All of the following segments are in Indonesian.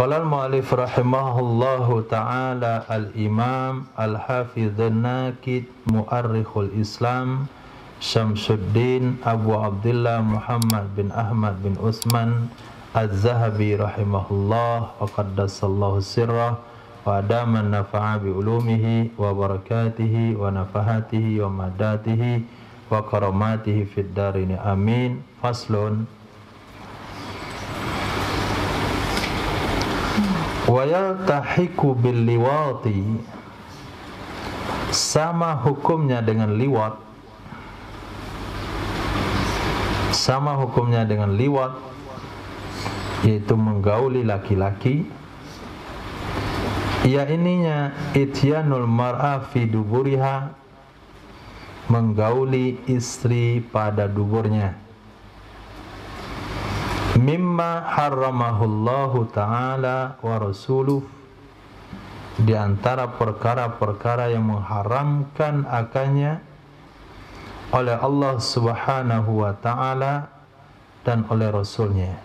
Qala al-mu'allif rahimahullahu ta'ala al-imam al-hafidh an-nakid mu'arrikhul Islam Syamsuddin Abu Abdullah Muhammad bin Ahmad bin Utsman Az-Zahabi rahimahullah wa qaddasallahu sirrah wa adaman nafa'a bi ulumihi wa barakatihi wa nafahatihi wa madatihi wa karamatihi fid darini amin. Faslun wa yaltahiku bil liwati, sama hukumnya dengan liwat, sama hukumnya dengan liwat, yaitu menggauli laki-laki. Ya ininya ityanul mar'a fi duburiha, menggauli istri pada duburnya. Mimma harramahullahu ta'ala wa rasuluh, di antara perkara-perkara yang mengharamkan akannya oleh Allah subhanahu wa ta'ala dan oleh Rasulnya.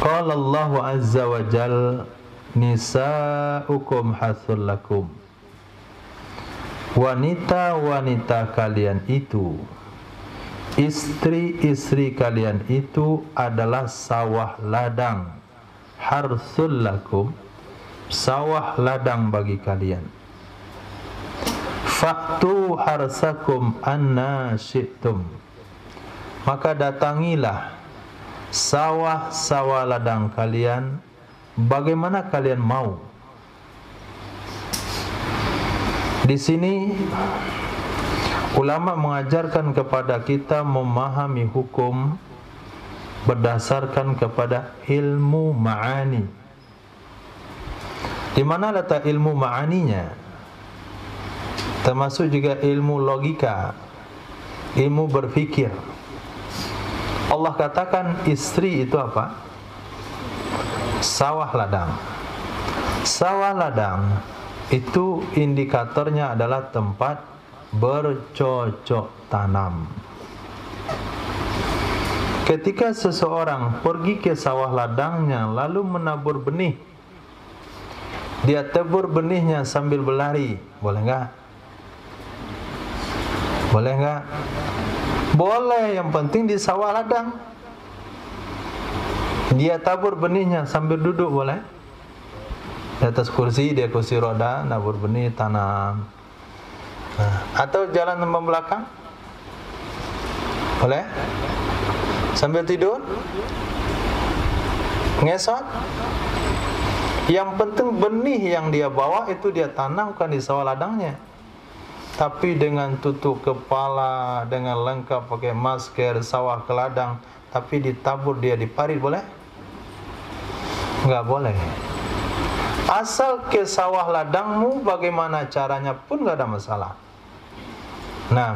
Qala Allah azza wa jal, nisa'ukum hathul lakum, wanita-wanita kalian itu, istri-istri kalian itu adalah sawah ladang, harthul lakum, sawah ladang bagi kalian. Faktu harsakum anna syi'tum, maka datangilah sawah-sawah ladang kalian bagaimana kalian mau. Di sini ulama mengajarkan kepada kita memahami hukum berdasarkan kepada ilmu ma'ani. Di mana letak ilmu ma'aninya? Termasuk juga ilmu logika, ilmu berfikir. Allah katakan istri itu apa? Sawah ladang. Sawah ladang itu indikatornya adalah tempat bercocok tanam. Ketika seseorang pergi ke sawah ladangnya lalu menabur benih, dia tebur benihnya sambil berlari, boleh enggak? Boleh enggak? Boleh, yang penting di sawah ladang. Dia tabur benihnya sambil duduk, boleh? Di atas kursi, dia kursi roda, nabur benih, tanam. Atau jalan ke belakang, boleh? Sambil tidur, ngesot. Yang penting benih yang dia bawa itu dia tanamkan di sawah ladangnya. Tapi dengan tutup kepala, dengan lengkap pakai masker, sawah ke ladang, tapi ditabur dia di parit, boleh? Enggak boleh. Asal ke sawah ladangmu bagaimana caranya pun enggak ada masalah. Nah,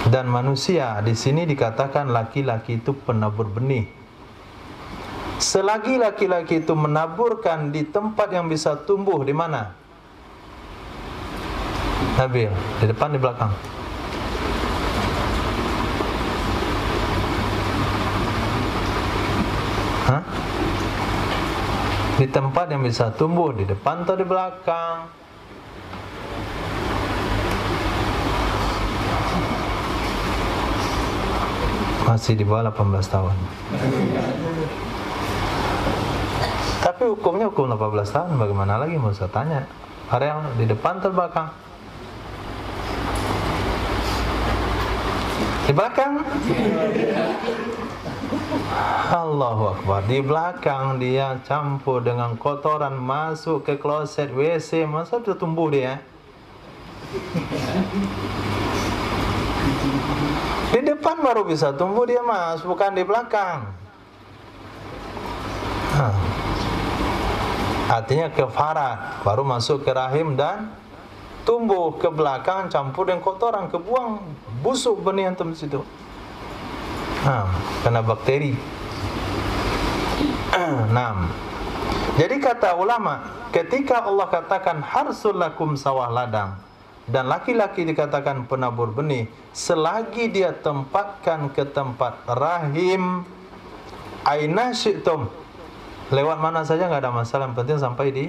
dan manusia di sini dikatakan laki-laki itu penabur benih. Selagi laki-laki itu menaburkan di tempat yang bisa tumbuh, di mana? Nabil, di depan, di belakang? Hah? Di tempat yang bisa tumbuh, di depan atau di belakang? Masih di bawah 18 tahun. Tapi hukumnya hukum 18 tahun, bagaimana lagi mau saya tanya? Areal di depan atau belakang? Di belakang? Allahu Akbar. Di belakang dia campur dengan kotoran, masuk ke kloset WC, masa sudah tumbuh dia? Di depan baru bisa tumbuh dia, Mas, bukan di belakang. Artinya kefarat, baru masuk ke rahim dan tumbuh. Ke belakang campur dengan kotoran, kebuang, busuk benih antum di situ. Kena bakteri. Jadi kata ulama, ketika Allah katakan harsul lakum sawah ladang, dan laki-laki dikatakan penabur benih, selagi dia tempatkan ke tempat rahim, aina syi'tum, Lewat mana saja nggak ada masalah, yang penting sampai di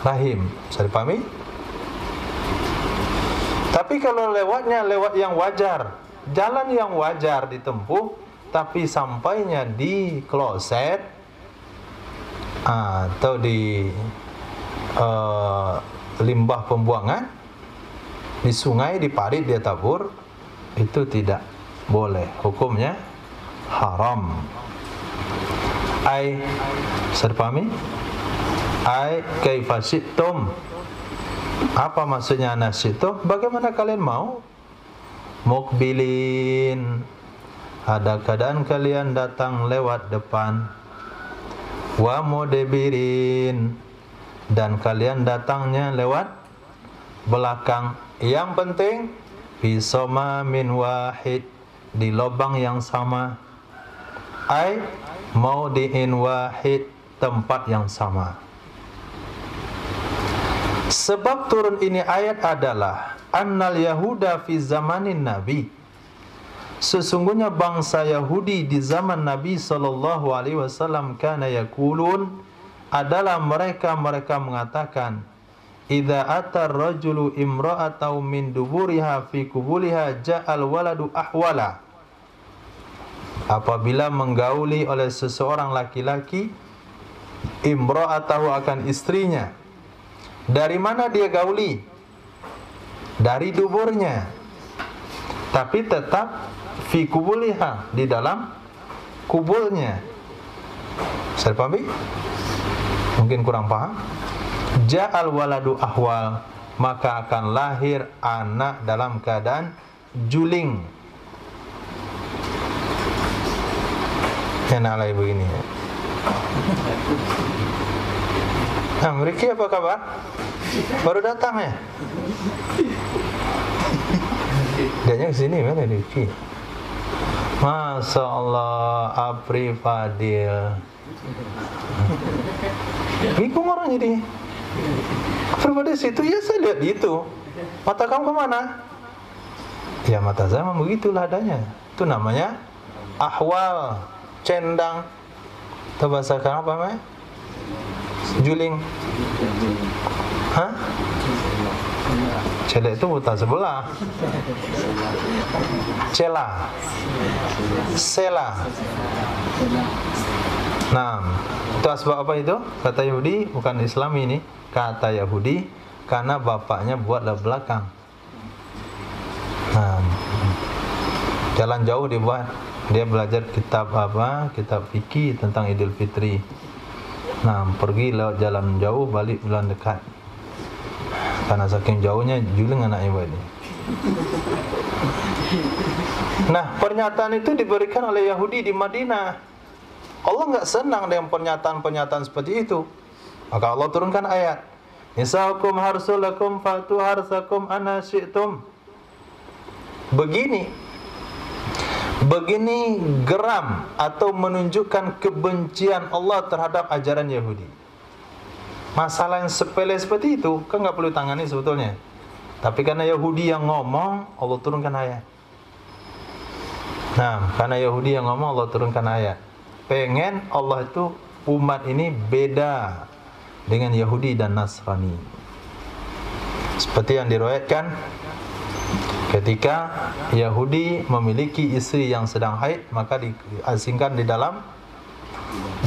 rahim. Bisa dipahami? Tapi kalau lewatnya lewat yang wajar, jalan yang wajar ditempuh, tapi sampainya di kloset atau di limbah pembuangan, di sungai, di parit dia tabur, itu tidak boleh, hukumnya haram. Bisa dipahami? Kaifa syi'tum. Apa maksudnya nasyi'tum? Bagaimana kalian mau? Mukbilin, ada keadaan kalian datang lewat depan. Wa mudbirin, dan kalian datangnya lewat belakang. Yang penting bisoma min wahid, di lubang yang sama. Maudi'in wahid, tempat yang sama. Sebab turun ini ayat adalah annal yahuda fi zamanin nabi, sesungguhnya bangsa Yahudi di zaman Nabi sallallahu alaihi wasallam kana yaqulun, adalah mereka mengatakan, idza atar rajulu imra'atahu min duburiha fi kubuliha ja'al waladu ahwala. Apabila menggauli oleh seseorang laki-laki imra'atahu, akan istrinya. Dari mana dia gauli? Dari duburnya. Tapi tetap fi kubuliha, di dalam kubulnya. Saya pahami? Mungkin kurang paham. Ja'al waladu ahwal, maka akan lahir anak dalam keadaan juling. Enak lagi begini ya. Nah, Riki apa kabar? Baru datang ya? Dianya kesini mana Riki? Masya Allah, Apri Fadil. Bingung orang jadi. Apri Fadil situ, ya saya lihat itu. Mata kamu kemana? Ya mata saya memang begitulah adanya. Itu namanya ahwal, cendang. Itu bahasa sekarang apa namanya? Juling. Hah? Celek itu buta sebelah. Cela. Sela. Nah, itu asbab apa itu? Kata Yahudi, bukan Islam ini. Kata Yahudi, karena bapaknya buatlah belakang. Nah, jalan jauh dibuat. Dia belajar kitab apa? Kitab fikih tentang Idul Fitri. Nah, pergi lewat jalan jauh, balik jalan dekat. Karena saking jauhnya, juling anaknya ini. Nah, pernyataan itu diberikan oleh Yahudi di Madinah. Allah enggak senang dengan pernyataan-pernyataan seperti itu. Maka Allah turunkan ayat, nisaukum harsulakum fatu harsakum anna syi'tum. Begini geram atau menunjukkan kebencian Allah terhadap ajaran Yahudi. Masalah yang sepele seperti itu kan nggak perlu tangani sebetulnya. Tapi karena Yahudi yang ngomong, Allah turunkan ayat. Nah, karena Yahudi yang ngomong, Allah turunkan ayat. Pengen Allah itu umat ini beda dengan Yahudi dan Nasrani. Seperti yang diriwayatkan, ketika Yahudi memiliki istri yang sedang haid, maka diasingkan di dalam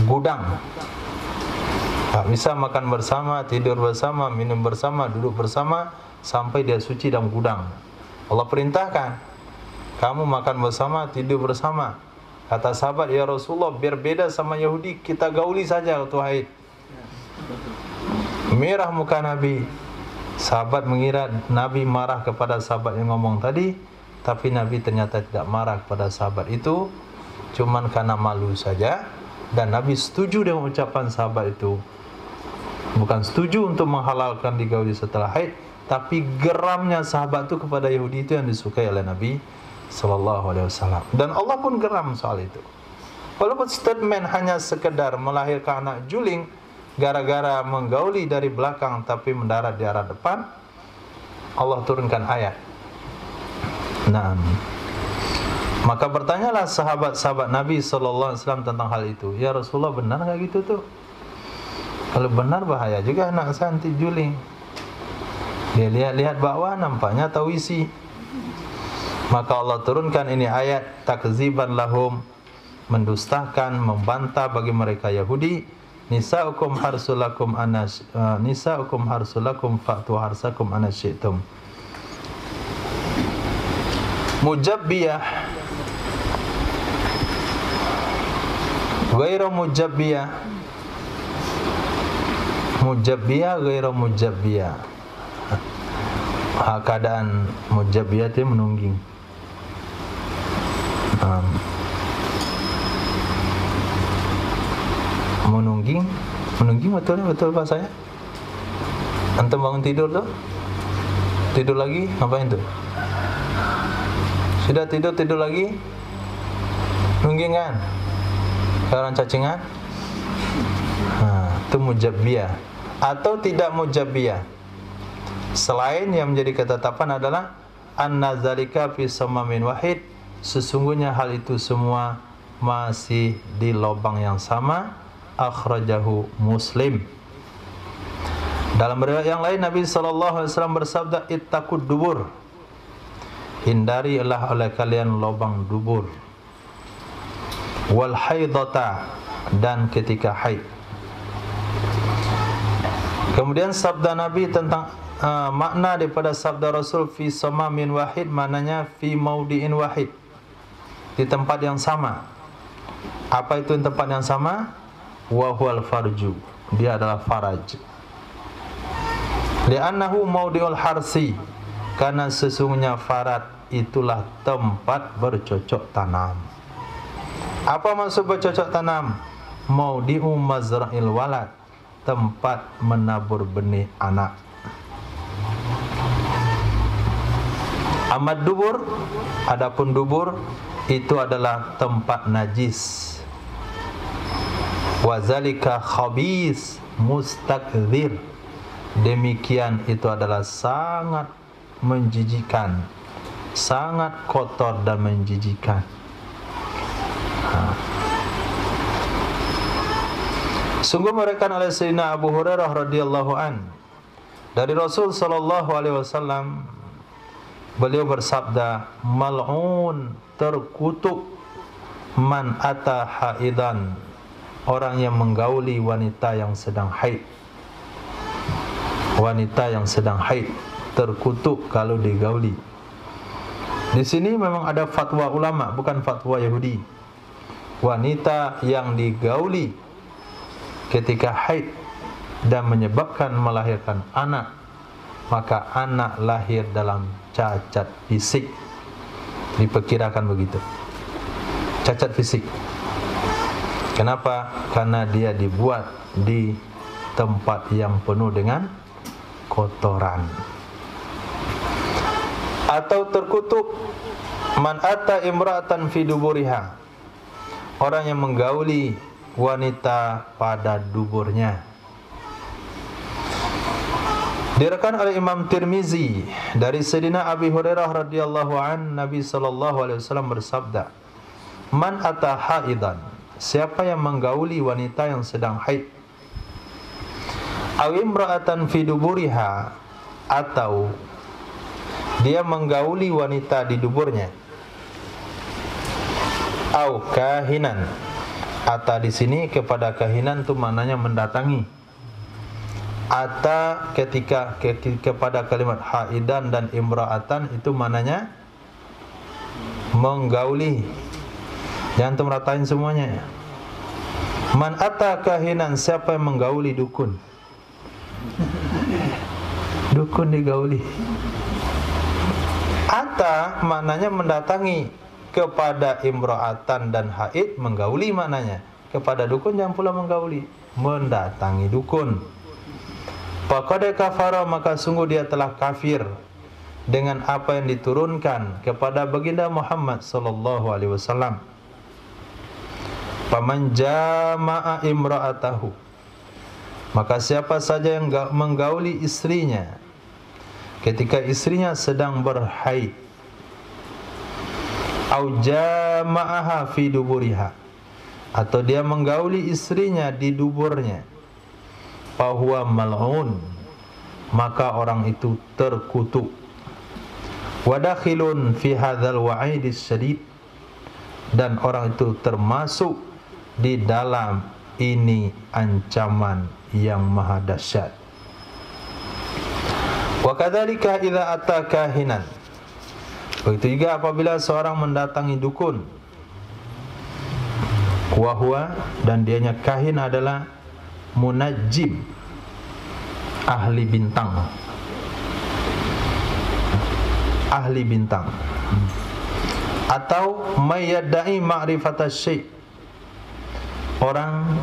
gudang. Tak bisa makan bersama, tidur bersama, minum bersama, duduk bersama, sampai dia suci dalam gudang. Allah perintahkan, kamu makan bersama, tidur bersama. Kata sahabat, ya Rasulullah, biar beda sama Yahudi, kita gauli saja waktu haid. Merah muka Nabi. Sahabat mengira Nabi marah kepada sahabat yang ngomong tadi, tapi Nabi ternyata tidak marah kepada sahabat itu, cuman karena malu saja. Dan Nabi setuju dengan ucapan sahabat itu. Bukan setuju untuk menghalalkan digauli setelah haid, tapi geramnya sahabat itu kepada Yahudi itu yang disukai oleh Nabi sallallahu alaihi wasallam. Dan Allah pun geram soal itu. Walaupun statement hanya sekedar melahirkan anak juling gara-gara menggauli dari belakang tapi mendarat di arah depan, Allah turunkan ayat. Nah, Maka bertanyalah sahabat-sahabat Nabi SAW tentang hal itu. Ya Rasulullah, benar nggak gitu tuh? Kalau benar bahaya juga anak saya nanti juling. Dia lihat-lihat bawah, nampaknya tawisi. Maka Allah turunkan ini ayat takziban lahum, mendustakan, membantah bagi mereka Yahudi. Nisa'ukum harsulakum fa'tu harsakum anasyitum. Mujabbiyah ghairu mujabbiyah, mujabbiyah ghairu mujabbiyah. Keadaan mujabbiyah itu menungging. Menungging betul bahasanya. Antum bangun tidur tuh, tidur lagi, ngapain tuh? Sudah tidur lagi, nungging kan? Kayak orang cacingan. Itu mujabbiyah. Atau tidak mujabbiyah. Selain yang menjadi ketetapan adalah anna zalika fi samamin wahid, sesungguhnya hal itu semua masih di lubang yang sama. Akhrajahu Muslim. Dalam riwayat yang lain Nabi SAW bersabda, ittaqud dubur, hindarilah oleh kalian lubang dubur, wal haidata, dan ketika haid. Kemudian sabda Nabi tentang makna daripada sabda Rasul fi samamin wahid, maknanya fi maudiin wahid, di tempat yang sama. Apa itu tempat yang sama? Wa huwal farju, dia adalah faraj. Li'annahu maudiul harsi, karena sesungguhnya farad itulah tempat bercocok tanam. Apa maksud bercocok tanam? Maudi'u mazra'il walad, tempat menabur benih anak. Amad dubur, adapun dubur itu adalah tempat najis. Wazalika khabis mustakdzir, demikian itu adalah sangat menjijikan, sangat kotor dan menjijikan. Sungguh meriwayatkan oleh Sayyidina Abu Hurairah radhiyallahu an dari Rasul sallallahu alaihi wasallam, beliau bersabda, mal'un, terkutuk, man ata haidan, orang yang menggauli wanita yang sedang haid. Wanita yang sedang haid terkutuk kalau digauli. Di sini memang ada fatwa ulama, bukan fatwa Yahudi. Wanita yang digauli ketika haid dan menyebabkan melahirkan anak, maka anak lahir dalam cacat fisik. Diperkirakan begitu. Cacat fisik. Kenapa? Karena dia dibuat di tempat yang penuh dengan kotoran. Atau terkutuk man ata imra'atan fi duburiha, orang yang menggauli wanita pada duburnya. Diriwayatkan oleh Imam Tirmizi dari Sayyidina Abi Hurairah radhiyallahu an, Nabi sallallahu alaihi wasallam bersabda, man ata haidan, siapa yang menggauli wanita yang sedang haid, aw imra'atan fi duburiha, atau dia menggauli wanita di duburnya, aw kahinan, ata di sini kepada kahinan itu maknanya mendatangi. Ata kepada kalimat haidan dan imra'atan itu maknanya menggauli. Jangan antum ratain semuanya. Man ata kahinan, siapa yang menggauli dukun. Dukun digauli. Ata maknanya mendatangi, kepada imra'atan dan haid menggauli maknanya. Kepada dukun jangan pula menggauli, mendatangi dukun. Faqad kafara, maka sungguh dia telah kafir dengan apa yang diturunkan kepada baginda Muhammad sallallahu alaihi wasallam. Faman jama'a imra'atahu, maka siapa saja yang menggauli istrinya ketika istrinya sedang berhaid, au jama'aha fi duburiha, atau dia menggauli istrinya di duburnya, fahuwa mal'un, maka orang itu terkutuk. Wa dakhilun fi hadzal wa'idis syadid, dan orang itu termasuk di dalam ini ancaman yang maha dahsyat. Wa kadzalika idza ata kahinan, begitu juga apabila seorang mendatangi dukun, wa huwa, dan dianya kahin adalah munajjim, ahli bintang, ahli bintang, atau mayyadai ma'rifatas syai', orang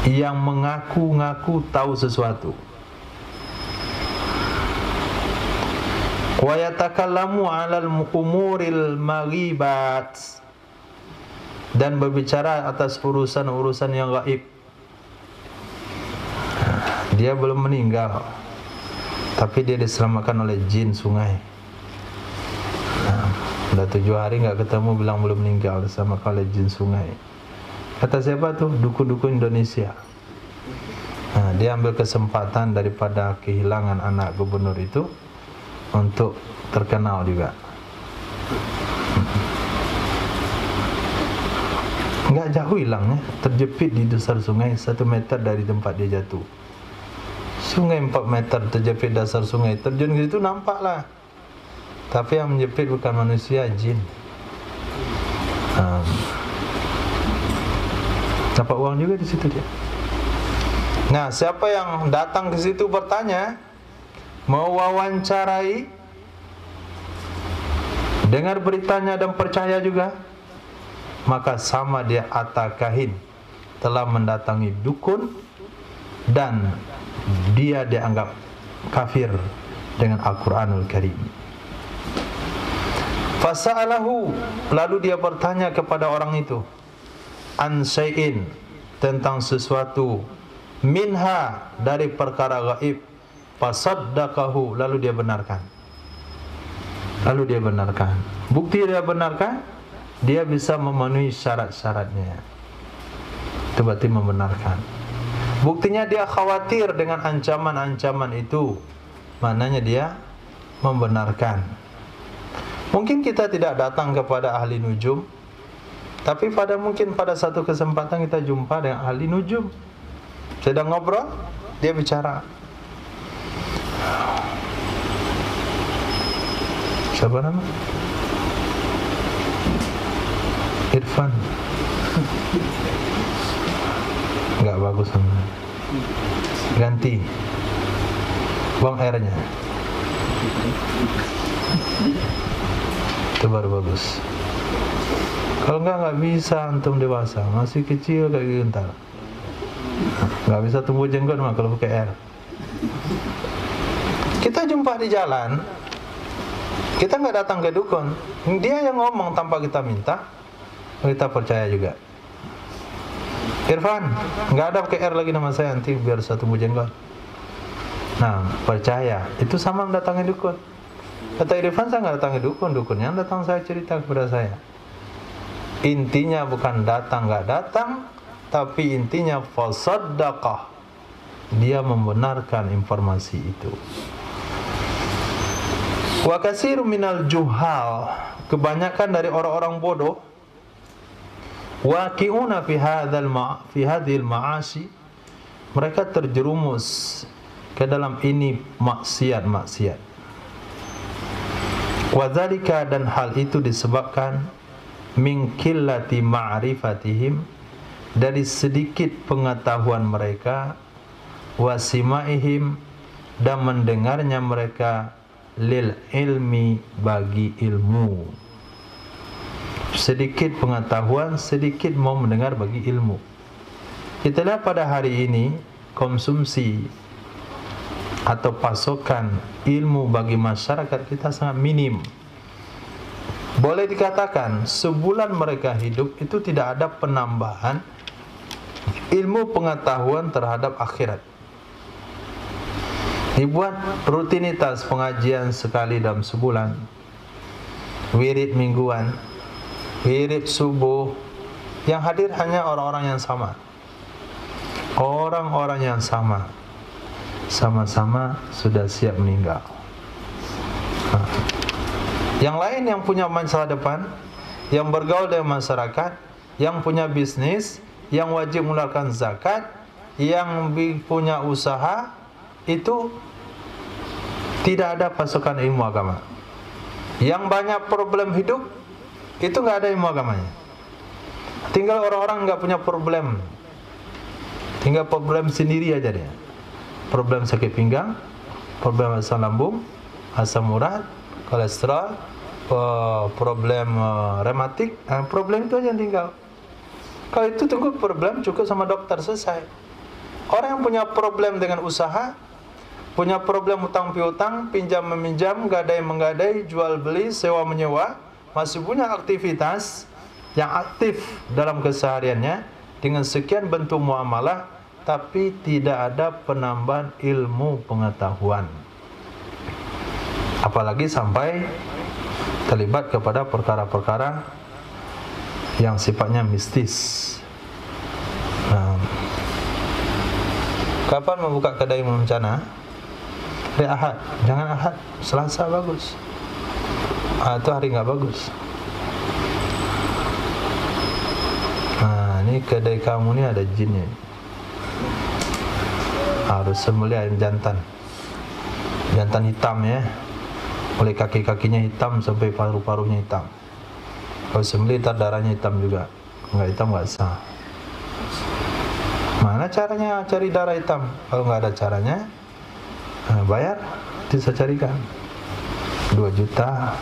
yang mengaku-ngaku tahu sesuatu. Wa yatakallamu 'alal umuril maghibat, dan berbicara atas urusan-urusan yang gaib. Dia belum meninggal, tapi dia diselamatkan oleh jin sungai. Udah 7 hari nggak ketemu, bilang belum meninggal, diselamatkan oleh jin sungai. Kata siapa tuh? Dukun-dukun Indonesia. Dia ambil kesempatan daripada kehilangan anak gubernur itu untuk terkenal juga. Enggak jauh hilangnya, terjepit di dasar sungai 1 meter dari tempat dia jatuh. Sungai 4 meter terjepit dasar sungai, terjun ke situ nampaklah. Tapi yang menjepit bukan manusia, jin. Dapat uang juga di situ dia. Nah, siapa yang datang ke situ bertanya, mewawancarai, dengar beritanya dan percaya juga, maka sama dia atakahin, telah mendatangi dukun, dan dia dianggap kafir dengan Al-Quranul Karim. Fasa'alahu, lalu dia bertanya kepada orang itu, an syai'in, tentang sesuatu, minha, dari perkara gaib, fasaddaqahu, lalu dia benarkan. Lalu dia benarkan. Bukti dia benarkan, dia bisa memenuhi syarat-syaratnya. Itu berarti membenarkan. Buktinya dia khawatir dengan ancaman-ancaman itu, maknanya dia membenarkan. Mungkin kita tidak datang kepada ahli nujum, tapi mungkin pada satu kesempatan kita jumpa dengan ahli nujum. Sedang ngobrol, dia bicara. Siapa nama? Irfan. Enggak bagus namanya. Ganti. Buang airnya. Itu baru bagus. Kalau enggak bisa, antum dewasa, masih kecil kayak gitu ntar. Enggak bisa tumbuh jenggot mah kalau pakai air. Kita jumpa di jalan, kita enggak datang ke dukun, dia yang ngomong tanpa kita minta, kita percaya juga. Irfan, enggak ada pakai air lagi nama saya, nanti biar saya tumbuh jenggot. Nah, percaya, itu sama mendatangi dukun. Kata Irfan, saya enggak datangi dukun, dukunnya datang saya cerita kepada saya. Intinya bukan datang enggak datang, tapi intinya fasaddaqah, dia membenarkan informasi itu. Wa katsirun minal juhal, kebanyakan dari orang-orang bodoh, waqi'una fi hadhil ma'asi, mereka terjerumus ke dalam ini maksiat-maksiat. Wa dzalika, dan hal itu disebabkan min qillati ma'rifatihim, dari sedikit pengetahuan mereka, wasimaihim, dan mendengarnya mereka, lil ilmi, bagi ilmu. Sedikit pengetahuan, sedikit mau mendengar bagi ilmu. Kita lihat pada hari ini, konsumsi atau pasokan ilmu bagi masyarakat kita sangat minim. Boleh dikatakan sebulan mereka hidup itu tidak ada penambahan ilmu pengetahuan terhadap akhirat. Dibuat rutinitas pengajian sekali dalam sebulan, wirid mingguan, wirid subuh, yang hadir hanya orang-orang yang sama. Orang-orang yang sama, sama-sama sudah siap meninggal. Yang lain yang punya masa depan, yang bergaul dengan masyarakat, yang punya bisnis, yang wajib mengeluarkan zakat, yang punya usaha, itu tidak ada pasukan ilmu agama. Yang banyak problem hidup, itu nggak ada ilmu agamanya. Tinggal orang-orang nggak punya problem, tinggal problem sendiri aja dia. Problem sakit pinggang, problem asam lambung, asam urat, kolesterol, problem rematik, problem itu aja yang tinggal. Kalau itu tunggu problem cukup sama dokter, selesai. Orang yang punya problem dengan usaha, punya problem hutang piutang, pinjam meminjam, gadai menggadai, jual beli, sewa menyewa, masih punya aktivitas yang aktif dalam kesehariannya dengan sekian bentuk muamalah, tapi tidak ada penambahan ilmu pengetahuan, apalagi sampai terlibat kepada perkara-perkara yang sifatnya mistis. Kapan membuka kedai mencana? Hari Ahad, jangan Ahad, Selasa bagus. Itu hari nggak bagus. Ini kedai kamu ni ada jinnya. Harus sembelih ayam jantan hitam ya, oleh kaki-kakinya hitam sampai paru-parunya hitam. Kalau sembelih tar darahnya hitam juga, nggak hitam nggak sah. Mana caranya cari darah hitam? Kalau nggak ada caranya, bayar, bisa carikan 2 juta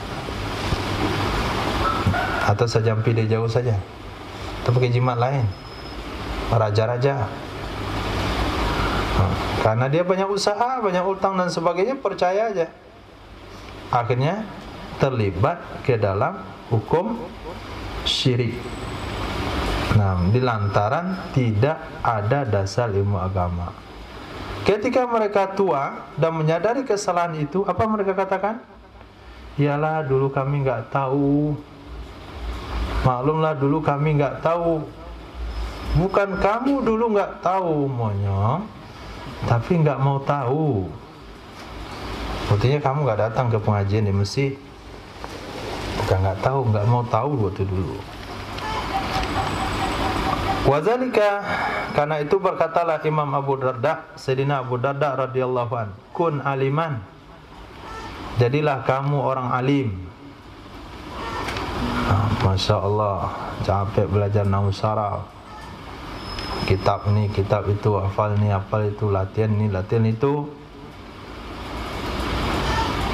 atau sejampi dia jauh saja, atau pakai jimat lain, raja-raja. Karena dia banyak usaha, banyak utang dan sebagainya, percaya aja, akhirnya terlibat ke dalam hukum syirik. Dilantaran tidak ada dasar ilmu agama. Ketika mereka tua dan menyadari kesalahan itu, apa mereka katakan? Iyalah, dulu kami nggak tahu. Maklumlah, dulu kami nggak tahu. Bukan kamu dulu nggak tahu, monyong, tapi nggak mau tahu. Buktinya kamu nggak datang ke pengajian di masjid. Bukan nggak tahu, nggak mau tahu waktu dulu. Wazalika, karena itu berkatalah Imam Abu Darda, Sayyidina Abu Darda radhiyallahu an, kun aliman, jadilah kamu orang alim. Masya Allah, capek belajar nahwu saraf, kitab ini, kitab itu, hafal ini, hafal itu, latihan ini, latihan itu.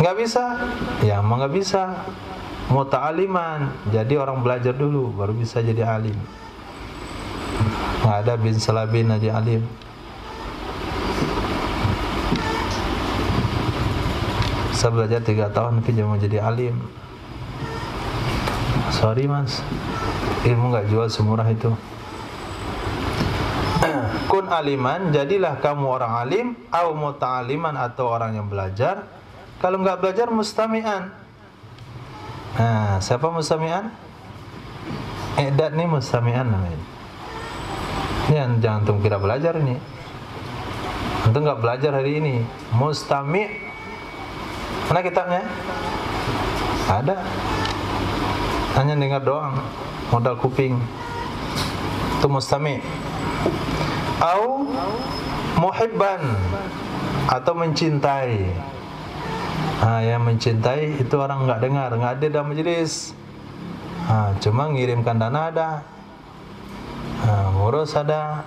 Nggak bisa? Ya, mau nggak bisa. Muta'aliman, jadi orang belajar dulu, baru bisa jadi alim. Nggak ada bin salabin aja alim. Saya belajar 3 tahun tapi jangan mau jadi alim. Sorry mas, ilmu nggak jual semurah itu. Kun aliman, jadilah kamu orang alim, au muta'aliman, atau orang yang belajar. Kalau nggak belajar, mustami'an. Siapa mustami'an? Edat nih mustami'an namanya. Ini jangan antum kira belajar ini. Antum nggak belajar hari ini. Mustami'. Mana kitabnya? Ada. Hanya dengar doang, modal kuping. Itu mustami'. Au muhibban, atau mencintai. Yang mencintai itu orang nggak dengar, nggak ada dalam majelis. Cuma ngirimkan dana ada. Ngurus ada,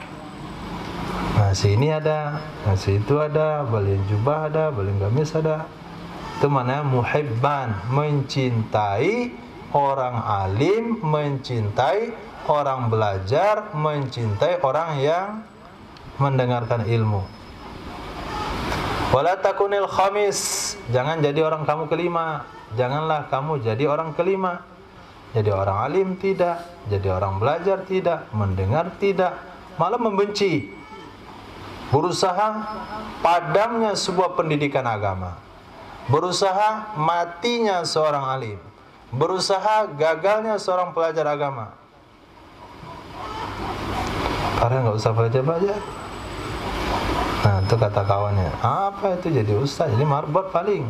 sini ada, situ ada, beliin jubah ada, beliin gamis ada. Itu mana muhibban, mencintai orang alim, mencintai orang belajar, mencintai orang yang mendengarkan ilmu. Wala takunil khamis, jangan jadi orang kamu kelima. Janganlah kamu jadi orang kelima. Jadi orang alim tidak, jadi orang belajar tidak, mendengar tidak, malah membenci. Berusaha padamnya sebuah pendidikan agama, berusaha matinya seorang alim, berusaha gagalnya seorang pelajar agama. Karena nggak usah belajar. Nah, itu kata kawannya. Apa itu jadi ustaz? Jadi marbot paling.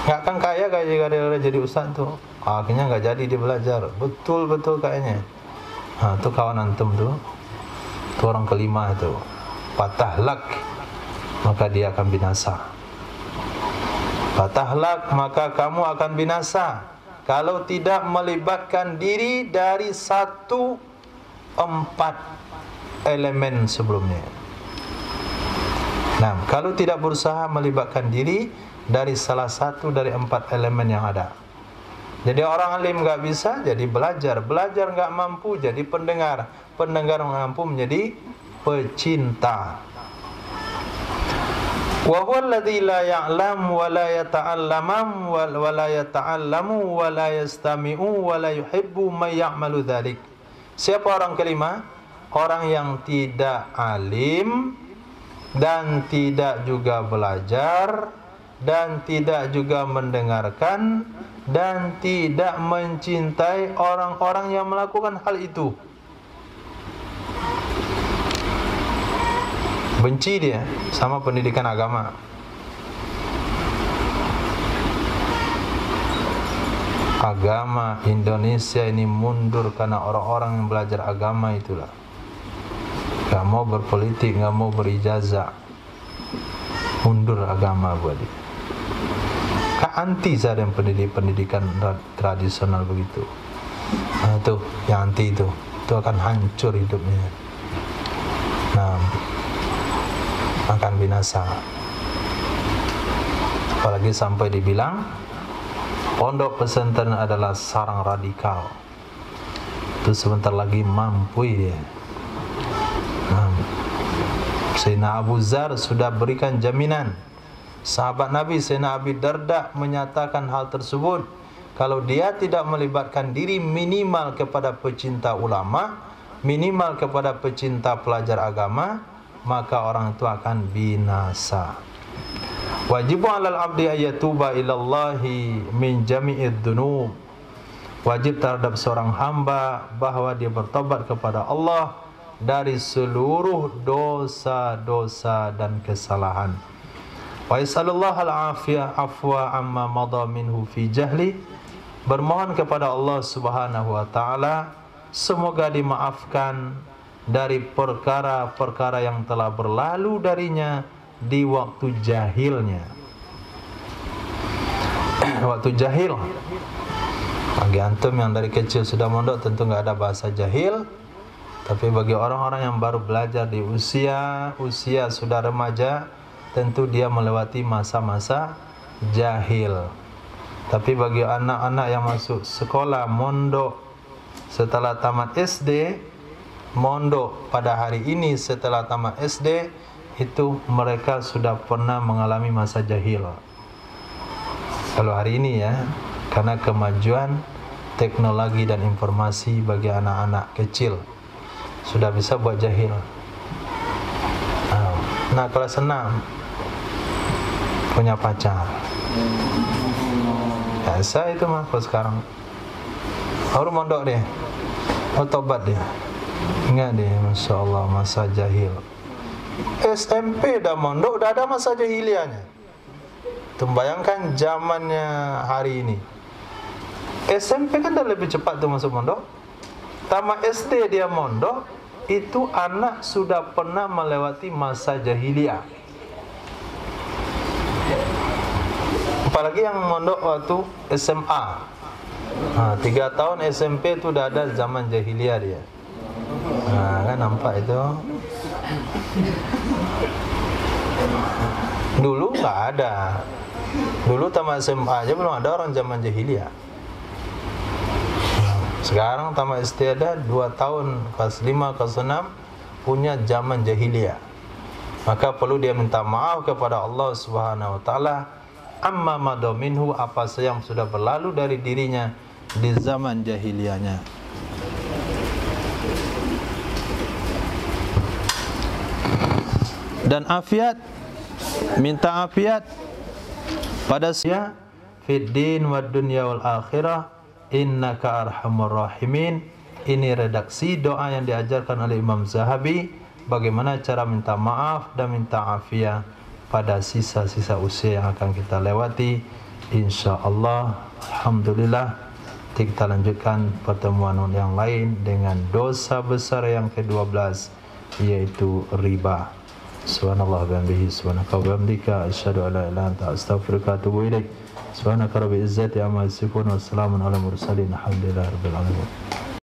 Nggak akan kaya kayak jadi ustaz tuh. Akhirnya nggak jadi dia belajar. Betul kayaknya. Nah, itu kawan antum tuh. Itu orang kelima itu. Patahlak, maka dia akan binasa. Patahlak, maka kamu akan binasa kalau tidak melibatkan diri dari 4 elemen sebelumnya. Nah, kalau tidak berusaha melibatkan diri dari salah satu dari 4 elemen yang ada. Jadi orang alim nggak bisa, jadi belajar nggak mampu, jadi pendengar nggak mampu, menjadi pecinta. Wa huwa alladzi la ya'lam wa la yata'allam wa la yata'allamu wa la yastami'u wa la yuhibbu man ya'malu dzalik. Siapa orang kelima? Orang yang tidak alim dan tidak juga belajar dan tidak juga mendengarkan dan tidak mencintai orang-orang yang melakukan hal itu. Benci dia sama pendidikan agama. Agama Indonesia ini mundur karena orang-orang yang belajar agama itulah. Gak mau berpolitik, gak mau berijazah, mundur agama buat dia. Anti saya dengan pendidikan tradisional begitu. Nah, itu yang anti itu akan hancur hidupnya. Nah, akan binasa. Apalagi sampai dibilang pondok pesantren adalah sarang radikal. Itu sebentar lagi mampu dia. Sayyidina Abu Dzar sudah berikan jaminan. Sahabat Nabi Sayyidina Abi Darda menyatakan hal tersebut. Kalau dia tidak melibatkan diri minimal kepada pecinta ulama, minimal kepada pecinta pelajar agama, maka orang itu akan binasa. Wajibu 'alal 'abdi ayyatuba ilallahi min jami'id dzunub. Wajib terhadap seorang hamba bahwa dia bertobat kepada Allah dari seluruh dosa-dosa dan kesalahan. Wa yasallallahu al-afiyah afwa amma madha minhu fi jahli. Bermohon kepada Allah Subhanahu wa taala semoga dimaafkan dari perkara-perkara yang telah berlalu darinya di waktu jahilnya. Waktu jahil. Bagi antum yang dari kecil sudah mondok tentu enggak ada bahasa jahil. Tapi bagi orang-orang yang baru belajar di usia sudah remaja, tentu dia melewati masa-masa jahil. Tapi bagi anak-anak yang masuk sekolah mondok setelah tamat SD, mondok pada hari ini setelah tamat SD, itu mereka sudah pernah mengalami masa jahil. Kalau hari ini ya, karena kemajuan teknologi dan informasi bagi anak-anak kecil, sudah bisa buat jahil. Nah, kelas 6 punya pacar. Biasa itu mah kalau sekarang. Baru mondok dia, mau tobat dia. Ingat dia, Masya Allah, masa jahil. SMP dah mondok, udah ada masa jahilianya. Bayangkan zamannya hari ini. SMP kan dah lebih cepat tuh masuk mondok. Tamat SD dia mondok, itu anak sudah pernah melewati masa jahiliyah. Apalagi yang mondok waktu SMA. 3 tahun SMP itu udah ada zaman jahiliyah dia. Nah, kan nampak itu. Dulu nggak ada. Dulu tamat SMA aja belum ada orang zaman jahiliyah. Sekarang tamat SD ada 2 tahun, kelas 5, kelas 6 punya zaman jahiliyah. Maka perlu dia minta maaf kepada Allah Subhanahu wa taala amma madha minhu, apa yang sudah berlalu dari dirinya di zaman jahiliyahnya. Dan afiat, minta afiat pada saya fid din wad dunya wal akhirah innaka arhamur rahimin. Ini redaksi doa yang diajarkan oleh Imam Zahabi, bagaimana cara minta maaf dan minta afiah pada sisa-sisa usia yang akan kita lewati. InsyaAllah. Alhamdulillah. Kita lanjutkan pertemuan yang lain dengan dosa besar yang ke-12, yaitu riba. Subhanallah bihamdihi, subhanaka wa bihamdika, asyhadu an la ilaha illa anta, astaghfiruka wa atubu ilaik. Subhanaka rabbil izzati amma yasifun, wa salamun alal mursalin, alhamdulillahi rabbil alamin.